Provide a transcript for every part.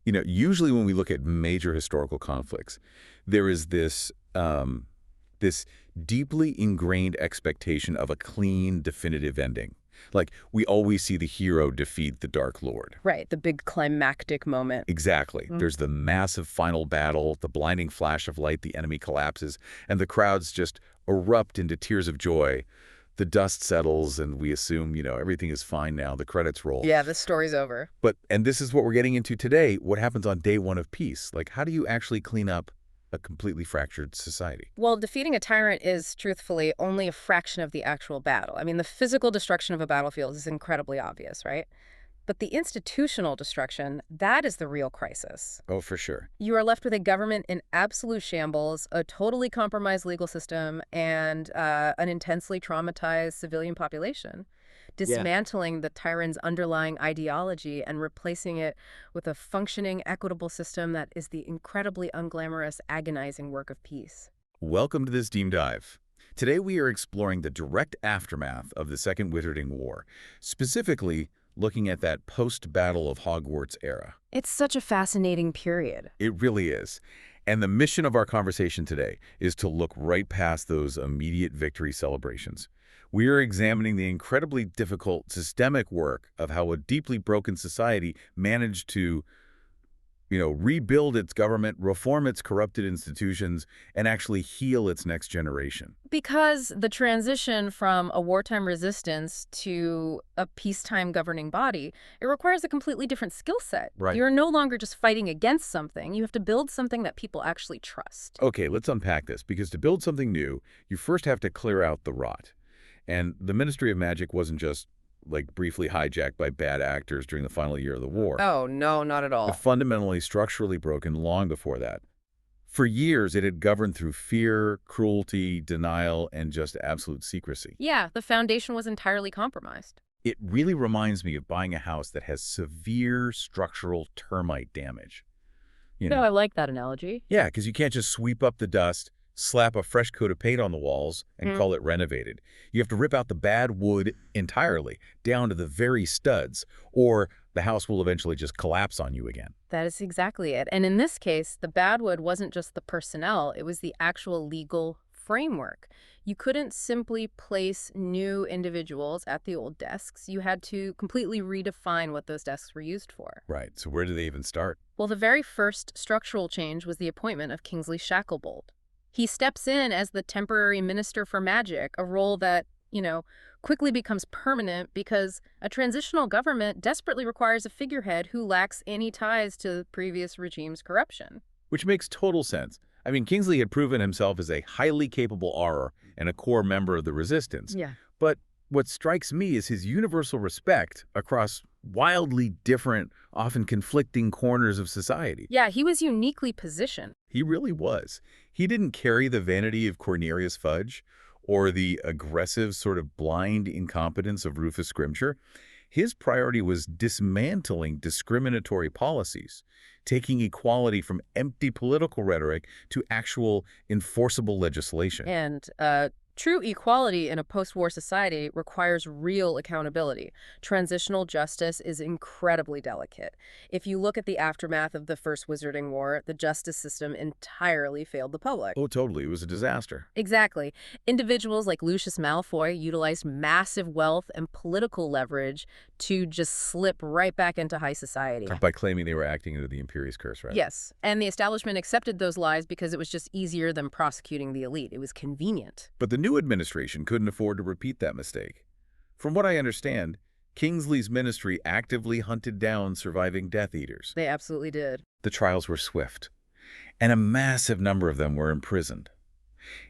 Usually when we look at major historical conflicts, there is this deeply ingrained expectation of a clean, definitive ending. Like, we always see the hero defeat the Dark Lord. Right, the big climactic moment. Exactly. Mm. There's the massive final battle, the blinding flash of light, the enemy collapses, and the crowds just erupt into tears of joy. The dust settles, and we assume, everything is fine now. The credits roll. Yeah, the story's over. And this is what we're getting into today. What happens on day one of peace? Like, how do you actually clean up a completely fractured society? Well, defeating a tyrant is, truthfully, only a fraction of the actual battle. I mean, the physical destruction of a battlefield is incredibly obvious, right? But the institutional destruction, that is the real crisis. Oh, for sure. You are left with a government in absolute shambles, a totally compromised legal system, and an intensely traumatized civilian population. Yeah. Dismantling the tyrant's underlying ideology and replacing it with a functioning, equitable system that is the incredibly unglamorous, agonizing work of peace. Welcome to this Deep Dive. Today we are exploring the direct aftermath of the Second Wizarding War, specifically looking at that post-Battle of Hogwarts era. It's such a fascinating period. It really is. And the mission of our conversation today is to look right past those immediate victory celebrations. We are examining the incredibly difficult systemic work of how a deeply broken society managed to, rebuild its government, reform its corrupted institutions, and actually heal its next generation. Because the transition from a wartime resistance to a peacetime governing body, it requires a completely different skill set. Right. You're no longer just fighting against something. You have to build something that people actually trust. Okay, let's unpack this, because to build something new, you first have to clear out the rot. And the Ministry of Magic wasn't just, briefly hijacked by bad actors during the final year of the war. Oh, no, not at all. Fundamentally structurally broken long before that. For years, it had governed through fear, cruelty, denial, and just absolute secrecy. Yeah, the foundation was entirely compromised. It really reminds me of buying a house that has severe structural termite damage. No, I like that analogy. Yeah, because you can't just sweep up the dust, slap a fresh coat of paint on the walls, and call it renovated. You have to rip out the bad wood entirely, down to the very studs, or the house will eventually just collapse on you again. That is exactly it. And in this case, the bad wood wasn't just the personnel, it was the actual legal framework. You couldn't simply place new individuals at the old desks. You had to completely redefine what those desks were used for. Right, so where do they even start? Well, the very first structural change was the appointment of Kingsley Shacklebolt. He steps in as the temporary Minister for Magic, a role that, quickly becomes permanent because a transitional government desperately requires a figurehead who lacks any ties to the previous regime's corruption. Which makes total sense. I mean, Kingsley had proven himself as a highly capable auror and a core member of the resistance. Yeah. But what strikes me is his universal respect across wildly different, often conflicting corners of society. Yeah, he was uniquely positioned. He really was. He didn't carry the vanity of Cornelius Fudge or the aggressive, sort of blind incompetence of Rufus Scrimgeour. His priority was dismantling discriminatory policies, taking equality from empty political rhetoric to actual enforceable legislation. And true equality in a post-war society requires real accountability. Transitional justice is incredibly delicate. If you look at the aftermath of the First Wizarding War, the justice system entirely failed the public. Oh, totally. It was a disaster. Exactly. Individuals like Lucius Malfoy utilized massive wealth and political leverage to just slip right back into high society. By claiming they were acting under the Imperious Curse, right? Yes, and the establishment accepted those lies because it was just easier than prosecuting the elite. It was convenient. But the new administration couldn't afford to repeat that mistake. From what I understand, Kingsley's ministry actively hunted down surviving Death Eaters. They absolutely did. The trials were swift, and a massive number of them were imprisoned.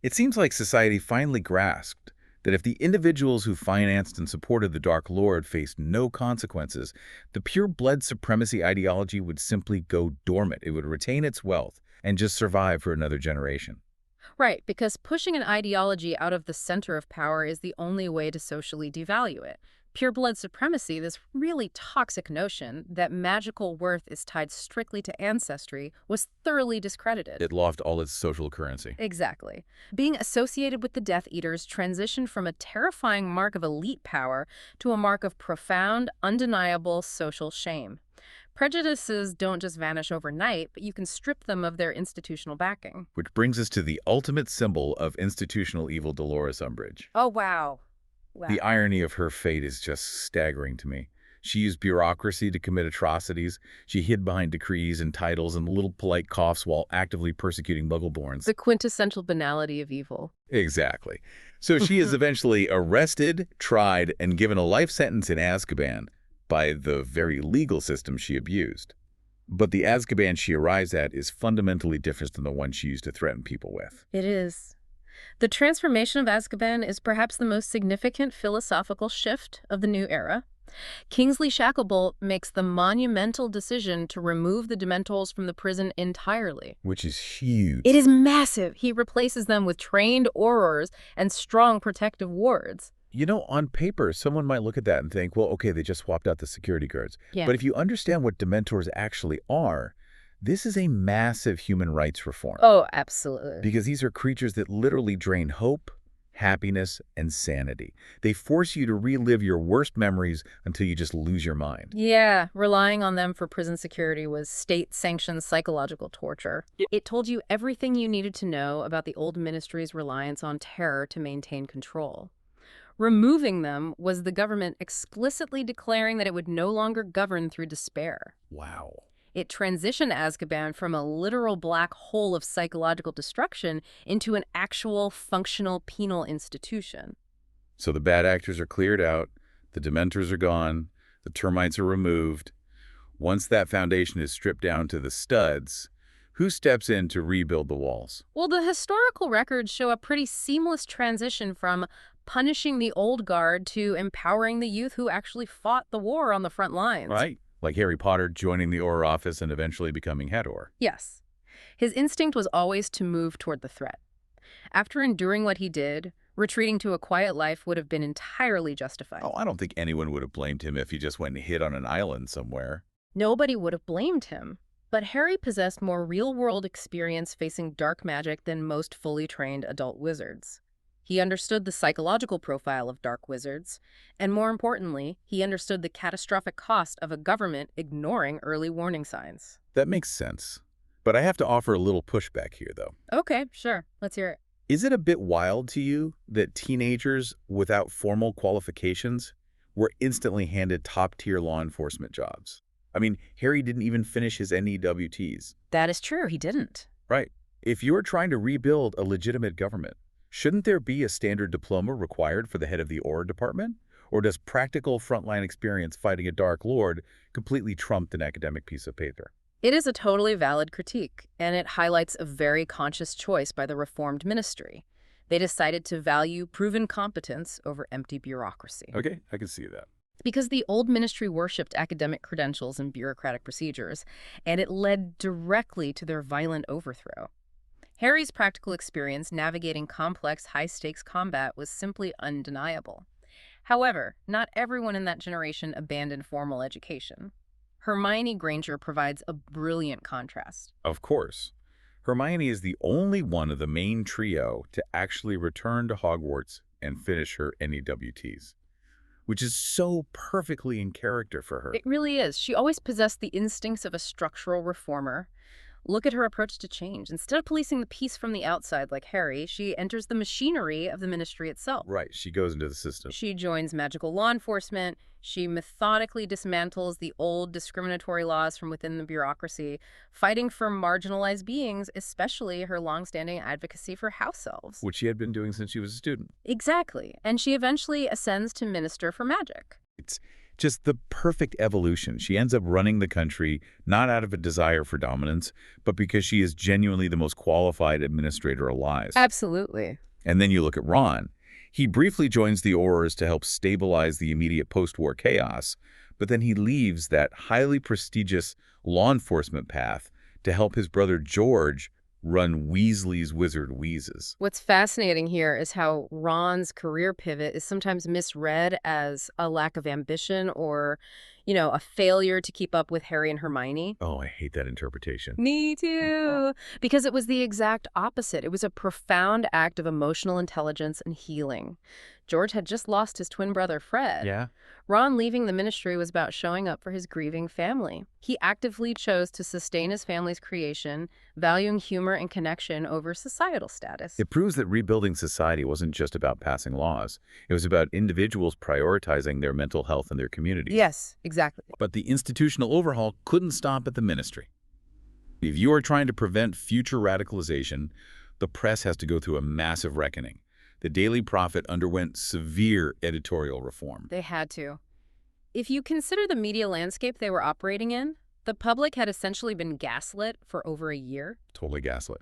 It seems like society finally grasped that if the individuals who financed and supported the Dark Lord faced no consequences, the pure-blood supremacy ideology would simply go dormant. It would retain its wealth and just survive for another generation. Right, because pushing an ideology out of the center of power is the only way to socially devalue it. Pure-blood supremacy, this really toxic notion that magical worth is tied strictly to ancestry, was thoroughly discredited. It lost all its social currency. Exactly. Being associated with the Death Eaters transitioned from a terrifying mark of elite power to a mark of profound, undeniable social shame. Prejudices don't just vanish overnight, but you can strip them of their institutional backing. Which brings us to the ultimate symbol of institutional evil, Dolores Umbridge. Oh, wow. Wow. The irony of her fate is just staggering to me. She used bureaucracy to commit atrocities. She hid behind decrees and titles and little polite coughs while actively persecuting Muggleborns. The quintessential banality of evil. Exactly. So she is eventually arrested, tried, and given a life sentence in Azkaban by the very legal system she abused. But the Azkaban she arrives at is fundamentally different than the one she used to threaten people with. It is. The transformation of Azkaban is perhaps the most significant philosophical shift of the new era. Kingsley Shacklebolt makes the monumental decision to remove the Dementors from the prison entirely. Which is huge. It is massive. He replaces them with trained aurors and strong protective wards. You know, on paper, someone might look at that and think, well, okay, they just swapped out the security guards. Yeah. But if you understand what Dementors actually are, this is a massive human rights reform. Oh, absolutely. Because these are creatures that literally drain hope, happiness, and sanity. They force you to relive your worst memories until you just lose your mind. Yeah, relying on them for prison security was state-sanctioned psychological torture. It told you everything you needed to know about the old ministry's reliance on terror to maintain control. Removing them was the government explicitly declaring that it would no longer govern through despair. Wow. It transitioned Azkaban from a literal black hole of psychological destruction into an actual functional penal institution. So the bad actors are cleared out, the Dementors are gone, the termites are removed. Once that foundation is stripped down to the studs, who steps in to rebuild the walls? Well, the historical records show a pretty seamless transition from punishing the old guard to empowering the youth who actually fought the war on the front lines. Right. Like Harry Potter joining the Auror office and eventually becoming head Auror. Yes. His instinct was always to move toward the threat. After enduring what he did, retreating to a quiet life would have been entirely justified. Oh, I don't think anyone would have blamed him if he just went and hid on an island somewhere. Nobody would have blamed him. But Harry possessed more real-world experience facing dark magic than most fully trained adult wizards. He understood the psychological profile of dark wizards, and more importantly, he understood the catastrophic cost of a government ignoring early warning signs. That makes sense. But I have to offer a little pushback here, though. Okay, sure. Let's hear it. Is it a bit wild to you that teenagers without formal qualifications were instantly handed top-tier law enforcement jobs? I mean, Harry didn't even finish his NEWTs. That is true, he didn't. Right. If you're trying to rebuild a legitimate government, shouldn't there be a standard diploma required for the head of the Auror department? Or does practical frontline experience fighting a Dark Lord completely trump an academic piece of paper? It is a totally valid critique, and it highlights a very conscious choice by the reformed ministry. They decided to value proven competence over empty bureaucracy. Okay, I can see that. Because the old ministry worshipped academic credentials and bureaucratic procedures, and it led directly to their violent overthrow. Harry's practical experience navigating complex, high-stakes combat was simply undeniable. However, not everyone in that generation abandoned formal education. Hermione Granger provides a brilliant contrast. Of course. Hermione is the only one of the main trio to actually return to Hogwarts and finish her NEWTs, which is so perfectly in character for her. It really is. She always possessed the instincts of a structural reformer. Look at her approach to change. Instead of policing the peace from the outside like Harry, she enters the machinery of the ministry itself. Right, she goes into the system. She joins magical law enforcement. She methodically dismantles the old discriminatory laws from within the bureaucracy, fighting for marginalized beings, especially her longstanding advocacy for house elves. Which she had been doing since she was a student. Exactly. And she eventually ascends to Minister for Magic. It's just the perfect evolution. She ends up running the country, not out of a desire for dominance, but because she is genuinely the most qualified administrator alive. Absolutely. And then you look at Ron. He briefly joins the Aurors to help stabilize the immediate post-war chaos, but then he leaves that highly prestigious law enforcement path to help his brother George run Weasley's Wizard Wheezes. What's fascinating here is how Ron's career pivot is sometimes misread as a lack of ambition or, a failure to keep up with Harry and Hermione. Oh, I hate that interpretation. Me too. Because it was the exact opposite. It was a profound act of emotional intelligence and healing. George had just lost his twin brother, Fred. Yeah. Ron leaving the ministry was about showing up for his grieving family. He actively chose to sustain his family's creation, valuing humor and connection over societal status. It proves that rebuilding society wasn't just about passing laws. It was about individuals prioritizing their mental health and their communities. Yes, exactly. But the institutional overhaul couldn't stop at the ministry. If you are trying to prevent future radicalization, the press has to go through a massive reckoning. The Daily Prophet underwent severe editorial reform. They had to. If you consider the media landscape they were operating in, the public had essentially been gaslit for over a year. Totally gaslit.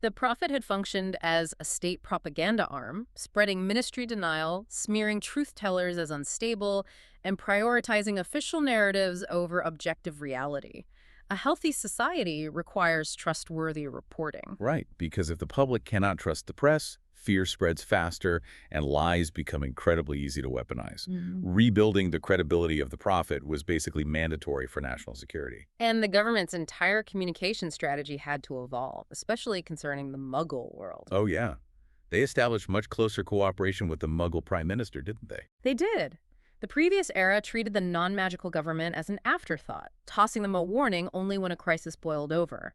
The Prophet had functioned as a state propaganda arm, spreading ministry denial, smearing truth-tellers as unstable, and prioritizing official narratives over objective reality. A healthy society requires trustworthy reporting. Right, because if the public cannot trust the press, fear spreads faster, and lies become incredibly easy to weaponize. Rebuilding the credibility of the Prophet was basically mandatory for national security. And the government's entire communication strategy had to evolve, especially concerning the Muggle world. Oh, yeah. They established much closer cooperation with the Muggle Prime Minister, didn't they? They did. The previous era treated the non-magical government as an afterthought, tossing them a warning only when a crisis boiled over.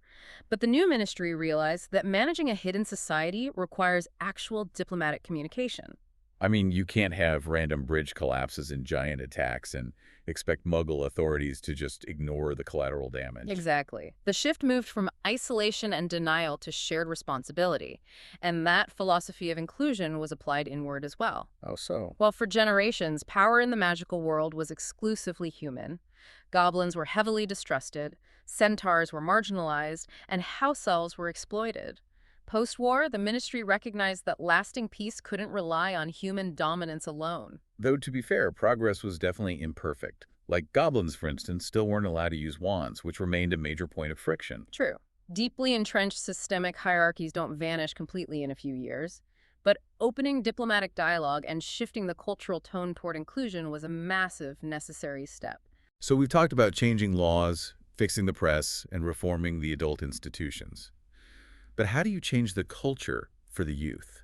But the new ministry realized that managing a hidden society requires actual diplomatic communication. I mean, you can't have random bridge collapses and giant attacks and expect Muggle authorities to just ignore the collateral damage. Exactly. The shift moved from isolation and denial to shared responsibility, and that philosophy of inclusion was applied inward as well. Oh, so? Well, for generations, power in the magical world was exclusively human. Goblins were heavily distrusted, centaurs were marginalized, and house elves were exploited. Post-war, the ministry recognized that lasting peace couldn't rely on human dominance alone. Though, to be fair, progress was definitely imperfect. Like goblins, for instance, still weren't allowed to use wands, which remained a major point of friction. True. Deeply entrenched systemic hierarchies don't vanish completely in a few years. But opening diplomatic dialogue and shifting the cultural tone toward inclusion was a massive, necessary step. So we've talked about changing laws, fixing the press, and reforming the adult institutions. But how do you change the culture for the youth?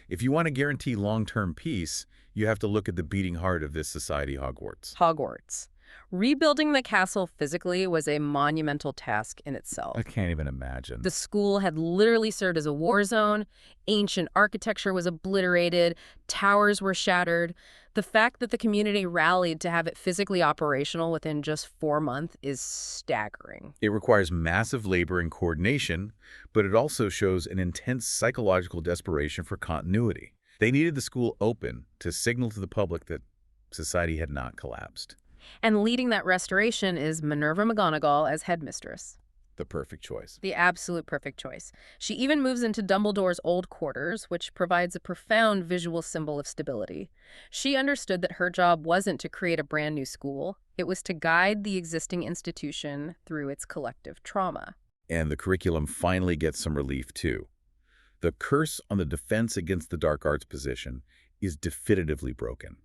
If you want to guarantee long-term peace, you have to look at the beating heart of this society, Hogwarts. Hogwarts. Rebuilding the castle physically was a monumental task in itself. I can't even imagine. The school had literally served as a war zone. Ancient architecture was obliterated. Towers were shattered. The fact that the community rallied to have it physically operational within just 4 months is staggering. It requires massive labor and coordination, but it also shows an intense psychological desperation for continuity. They needed the school open to signal to the public that society had not collapsed. And leading that restoration is Minerva McGonagall as headmistress. The perfect choice. The absolute perfect choice. She even moves into Dumbledore's old quarters, which provides a profound visual symbol of stability. She understood that her job wasn't to create a brand new school. It was to guide the existing institution through its collective trauma. And the curriculum finally gets some relief, too. The curse on the Defense Against the Dark Arts position is definitively broken.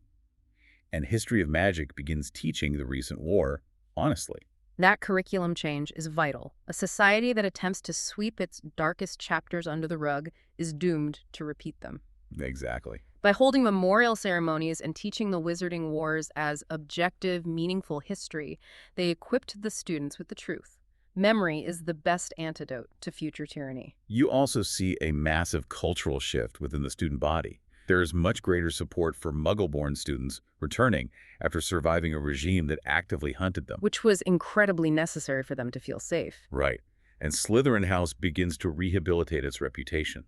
And History of Magic begins teaching the recent war honestly. That curriculum change is vital. A society that attempts to sweep its darkest chapters under the rug is doomed to repeat them. Exactly. By holding memorial ceremonies and teaching the Wizarding Wars as objective, meaningful history, they equipped the students with the truth. Memory is the best antidote to future tyranny. You also see a massive cultural shift within the student body. There is much greater support for Muggle-born students returning after surviving a regime that actively hunted them. Which was incredibly necessary for them to feel safe. Right. And Slytherin House begins to rehabilitate its reputation.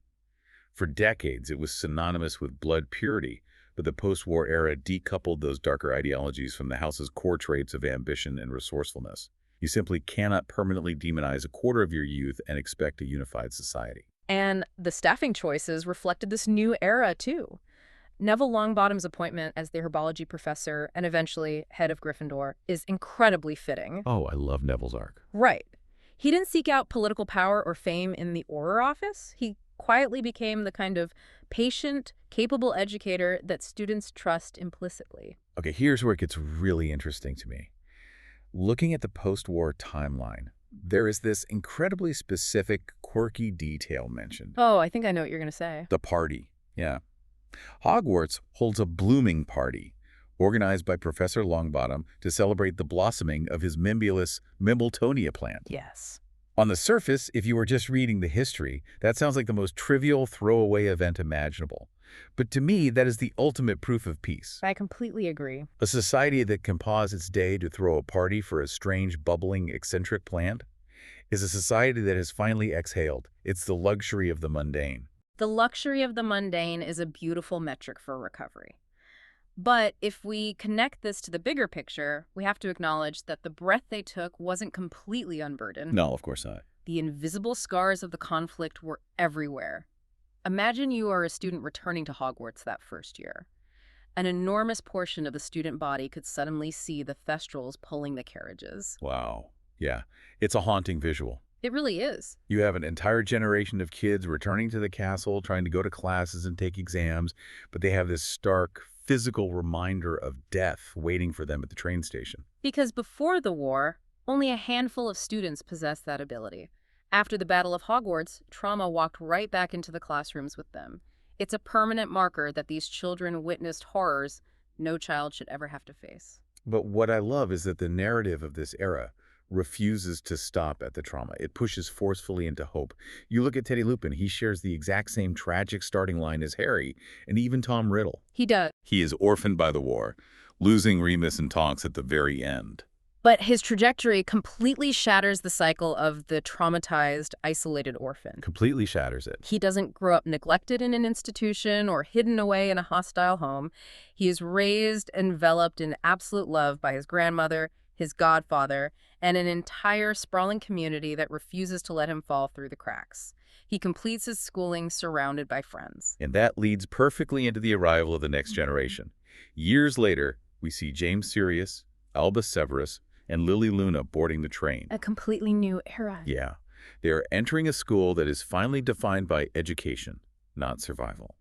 For decades, it was synonymous with blood purity, but the post-war era decoupled those darker ideologies from the house's core traits of ambition and resourcefulness. You simply cannot permanently demonize a quarter of your youth and expect a unified society. And the staffing choices reflected this new era, too. Neville Longbottom's appointment as the herbology professor and eventually head of Gryffindor is incredibly fitting. Oh, I love Neville's arc. Right. He didn't seek out political power or fame in the Auror office. He quietly became the kind of patient, capable educator that students trust implicitly. Okay, here's where it gets really interesting to me. Looking at the post-war timeline, there is this incredibly specific, quirky detail mentioned. Oh, I think I know what you're going to say. The party. Yeah. Hogwarts holds a blooming party, organized by Professor Longbottom to celebrate the blossoming of his Mimbletonia plant. Yes. On the surface, if you were just reading the history, that sounds like the most trivial throwaway event imaginable. But to me, that is the ultimate proof of peace. I completely agree. A society that can pause its day to throw a party for a strange, bubbling, eccentric plant is a society that has finally exhaled. It's the luxury of the mundane. The luxury of the mundane is a beautiful metric for recovery. But if we connect this to the bigger picture, we have to acknowledge that the breath they took wasn't completely unburdened. No, of course not. The invisible scars of the conflict were everywhere. Imagine you are a student returning to Hogwarts that first year. An enormous portion of the student body could suddenly see the Thestrals pulling the carriages. Wow. Yeah, it's a haunting visual. It really is. You have an entire generation of kids returning to the castle, trying to go to classes and take exams, but they have this stark, physical reminder of death waiting for them at the train station. Because before the war, only a handful of students possessed that ability. After the Battle of Hogwarts, trauma walked right back into the classrooms with them. It's a permanent marker that these children witnessed horrors no child should ever have to face. But what I love is that the narrative of this era refuses to stop at the trauma. It pushes forcefully into hope. You look at Teddy Lupin, he shares the exact same tragic starting line as Harry, and even Tom Riddle. He does. He is orphaned by the war, losing Remus and Tonks at the very end. But his trajectory completely shatters the cycle of the traumatized, isolated orphan. Completely shatters it. He doesn't grow up neglected in an institution or hidden away in a hostile home. He is raised, enveloped in absolute love by his grandmother, his godfather, and an entire sprawling community that refuses to let him fall through the cracks. He completes his schooling surrounded by friends. And that leads perfectly into the arrival of the next generation. Years later, we see James Sirius, Albus Severus, and Lily Luna boarding the train. A completely new era. Yeah, they are entering a school that is finally defined by education, not survival.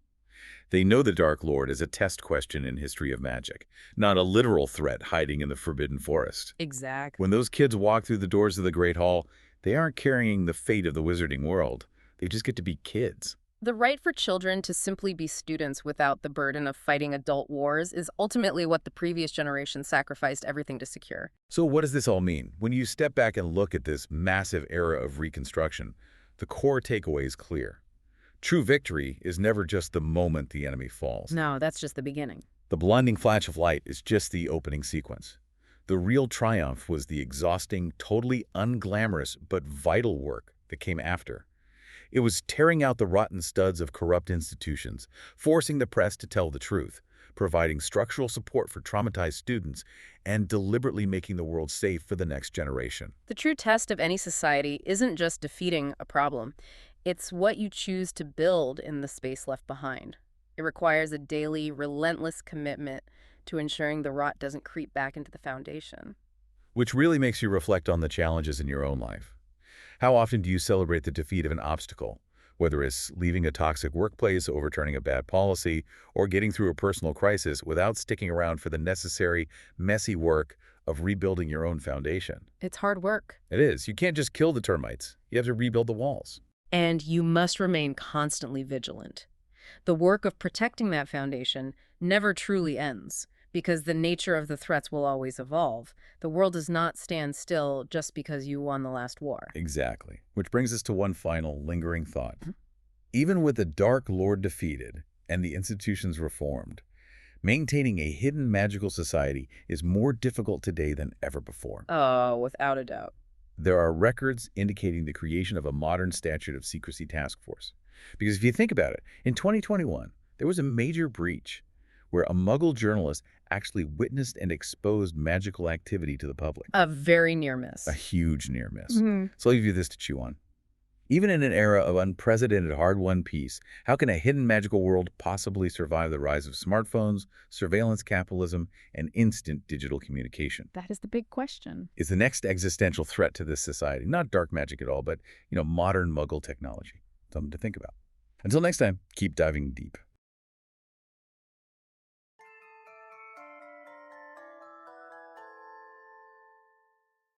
They know the Dark Lord is a test question in history of magic, not a literal threat hiding in the Forbidden Forest. Exactly. When those kids walk through the doors of the Great Hall, they aren't carrying the fate of the wizarding world. They just get to be kids. The right for children to simply be students without the burden of fighting adult wars is ultimately what the previous generation sacrificed everything to secure. So what does this all mean? When you step back and look at this massive era of Reconstruction, the core takeaway is clear. True victory is never just the moment the enemy falls. No, that's just the beginning. The blinding flash of light is just the opening sequence. The real triumph was the exhausting, totally unglamorous but vital work that came after. It was tearing out the rotten studs of corrupt institutions, forcing the press to tell the truth, providing structural support for traumatized students, and deliberately making the world safe for the next generation. The true test of any society isn't just defeating a problem. It's what you choose to build in the space left behind. It requires a daily, relentless commitment to ensuring the rot doesn't creep back into the foundation. Which really makes you reflect on the challenges in your own life. How often do you celebrate the defeat of an obstacle, whether it's leaving a toxic workplace, overturning a bad policy, or getting through a personal crisis without sticking around for the necessary, messy work of rebuilding your own foundation? It's hard work. It is. You can't just kill the termites. You have to rebuild the walls. And you must remain constantly vigilant. The work of protecting that foundation never truly ends, because the nature of the threats will always evolve. The world does not stand still just because you won the last war. Exactly. Which brings us to one final lingering thought. Even with the Dark Lord defeated and the institutions reformed, maintaining a hidden magical society is more difficult today than ever before. Oh, without a doubt. There are records indicating the creation of a modern statute of secrecy task force. Because if you think about it, in 2021, there was a major breach where a Muggle journalist actually witnessed and exposed magical activity to the public. A very near miss. A huge near miss. Mm-hmm. So I'll give you this to chew on. Even in an era of unprecedented hard-won peace, how can a hidden magical world possibly survive the rise of smartphones, surveillance capitalism, and instant digital communication? That is the big question. Is the next existential threat to this society not dark magic at all, but, modern Muggle technology? Something to think about. Until next time, keep diving deep.